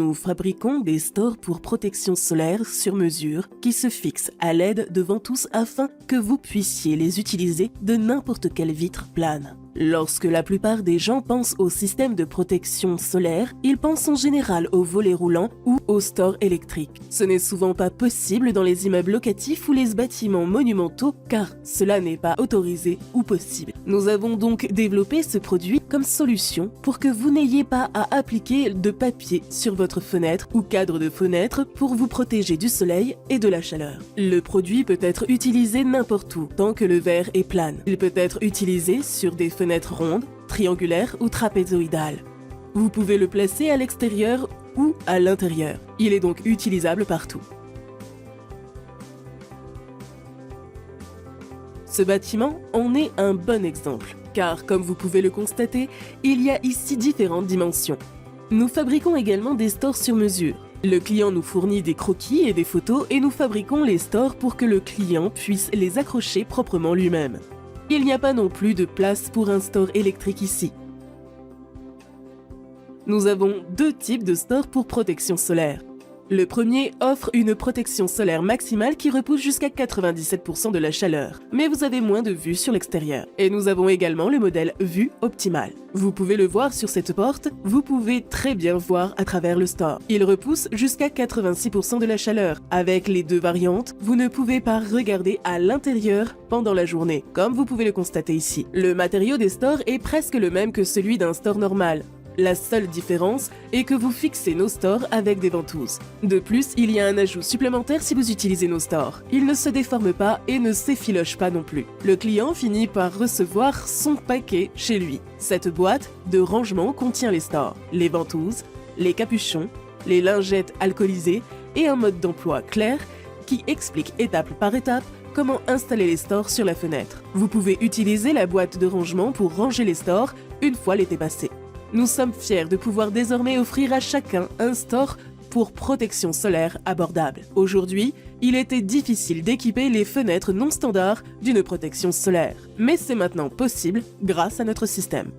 Nous fabriquons des stores pour protection solaire sur mesure qui se fixent à l'aide de ventouses afin que vous puissiez les utiliser de n'importe quelle vitre plane. Lorsque la plupart des gens pensent au système de protection solaire, ils pensent en général au volet roulant ou au store électrique. Ce n'est souvent pas possible dans les immeubles locatifs ou les bâtiments monumentaux car cela n'est pas autorisé ou possible. Nous avons donc développé ce produit comme solution pour que vous n'ayez pas à appliquer de papier sur votre fenêtre ou cadre de fenêtre pour vous protéger du soleil et de la chaleur. Le produit peut être utilisé n'importe où tant que le verre est plane. Il peut être utilisé sur des fenêtres rondes, triangulaires ou trapézoïdales. Vous pouvez le placer à l'extérieur ou à l'intérieur. Il est donc utilisable partout. Ce bâtiment en est un bon exemple, car comme vous pouvez le constater, il y a ici différentes dimensions. Nous fabriquons également des stores sur mesure. Le client nous fournit des croquis et des photos et nous fabriquons les stores pour que le client puisse les accrocher proprement lui-même. Il n'y a pas non plus de place pour un store électrique ici. Nous avons deux types de stores pour protection solaire. Le premier offre une protection solaire maximale qui repousse jusqu'à 97% de la chaleur, mais vous avez moins de vue sur l'extérieur. Et nous avons également le modèle vue optimale. Vous pouvez le voir sur cette porte, vous pouvez très bien voir à travers le store. Il repousse jusqu'à 86% de la chaleur. Avec les deux variantes, vous ne pouvez pas regarder à l'intérieur pendant la journée, comme vous pouvez le constater ici. Le matériau des stores est presque le même que celui d'un store normal. La seule différence est que vous fixez nos stores avec des ventouses. De plus, il y a un ajout supplémentaire si vous utilisez nos stores. Ils ne se déforment pas et ne s'effilochent pas non plus. Le client finit par recevoir son paquet chez lui. Cette boîte de rangement contient les stores, les ventouses, les capuchons, les lingettes alcoolisées et un mode d'emploi clair qui explique étape par étape comment installer les stores sur la fenêtre. Vous pouvez utiliser la boîte de rangement pour ranger les stores une fois l'été passé. Nous sommes fiers de pouvoir désormais offrir à chacun un store pour protection solaire abordable. Aujourd'hui, il était difficile d'équiper les fenêtres non standards d'une protection solaire, mais c'est maintenant possible grâce à notre système.